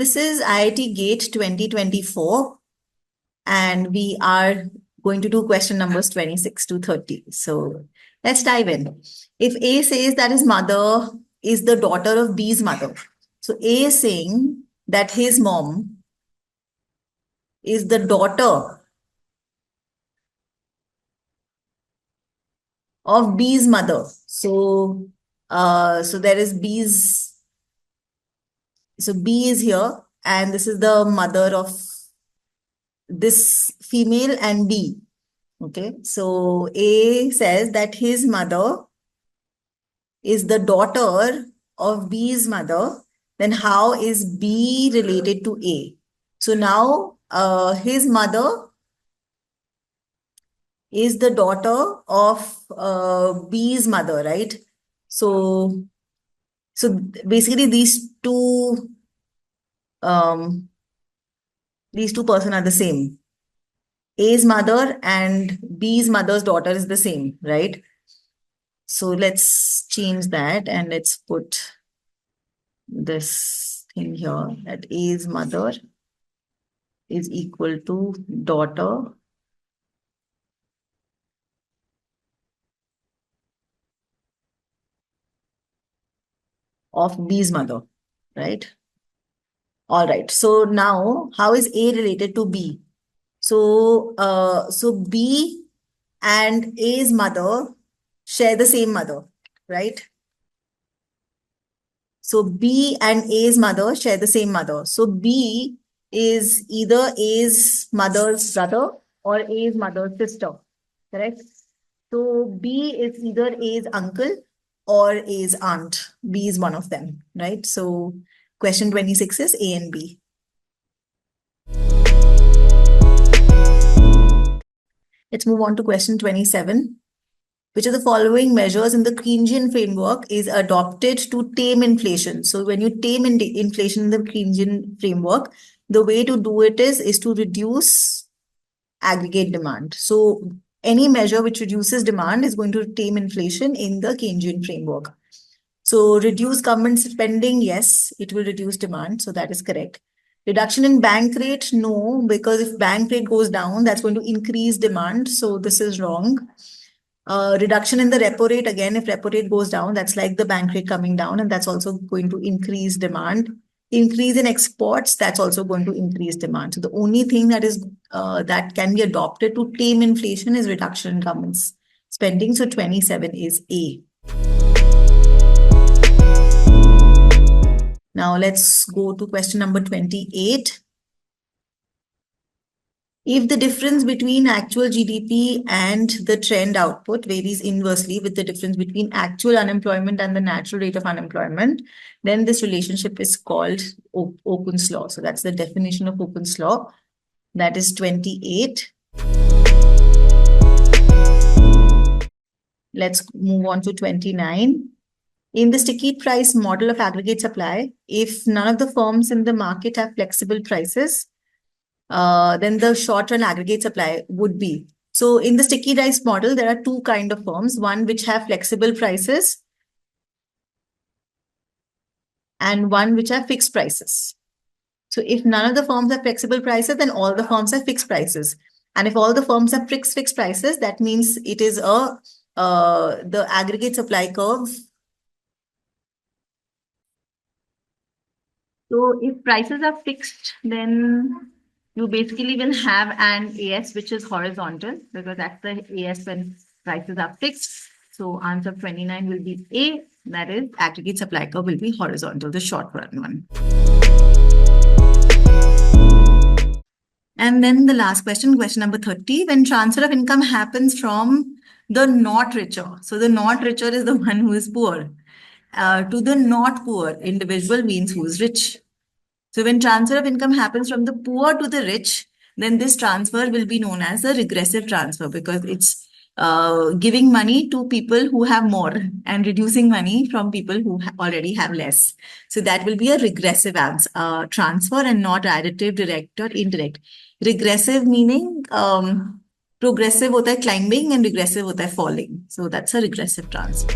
this is IIT GATE 2024, and we are going to do question numbers 26 to 30. So let's dive in. If A says that his mother is the daughter of B's mother, so A is saying that his mom is the daughter of B's mother. So there is B's. So B is here, and this is the mother of this female and B. Okay, so A says that his mother is the daughter of B's mother. Then how is B related to A? So now his mother is the daughter of B's mother, right? So basically these two person are the same. A's mother and B's mother's daughter is the same, right? So let's change that and let's put this thing here, that A's mother is equal to daughter of B's mother, right? All right. So now, how is A related to B? So B and A's mother share the same mother, right? So B and A's mother share the same mother. So B is either A's mother's brother or A's mother's sister, correct? So B is either A's uncle or A's aunt. B is one of them, right? So question 26 is A and B. Let's move on to question 27. Which of the following measures in the Keynesian framework is adopted to tame inflation? So when you tame inflation in the Keynesian framework, the way to do it is to reduce aggregate demand. So any measure which reduces demand is going to tame inflation in the Keynesian framework. So reduce government spending, yes, it will reduce demand. So that is correct. Reduction in bank rate, no, because if bank rate goes down, that's going to increase demand. So this is wrong. Reduction in the repo rate, again, if repo rate goes down, that's like the bank rate coming down, and that's also going to increase demand. Increase in exports, that's also going to increase demand. So the only thing that is that can be adopted to tame inflation is reduction in government spending. So 27 is A. Now let's go to question number 28. If the difference between actual GDP and the trend output varies inversely with the difference between actual unemployment and the natural rate of unemployment, then this relationship is called Okun's law. So that's the definition of Okun's law. That is 28. Let's move on to 29. In the sticky price model of aggregate supply, if none of the firms in the market have flexible prices, then the short-run aggregate supply would be. So in the sticky price model, there are two kinds of firms, one which have flexible prices and one which have fixed prices. So if none of the firms have flexible prices, then all the firms have fixed prices. And if all the firms have fixed prices, that means it is the aggregate supply curve. So if prices are fixed, then you basically will have an AS which is horizontal, because that's the AS when prices are fixed. So answer 29 will be A, that is aggregate supply curve will be horizontal, the short run one. And then the last question, question number 30, when transfer of income happens from the not richer. So the not richer is the one who is poor. To the not poor individual means who is rich. So when transfer of income happens from the poor to the rich, then this transfer will be known as a regressive transfer, because it's giving money to people who have more and reducing money from people who already have less. So that will be a regressive transfer and not additive, direct or indirect. Regressive meaning progressive hota hai climbing and regressive hota hai falling. So that's a regressive transfer.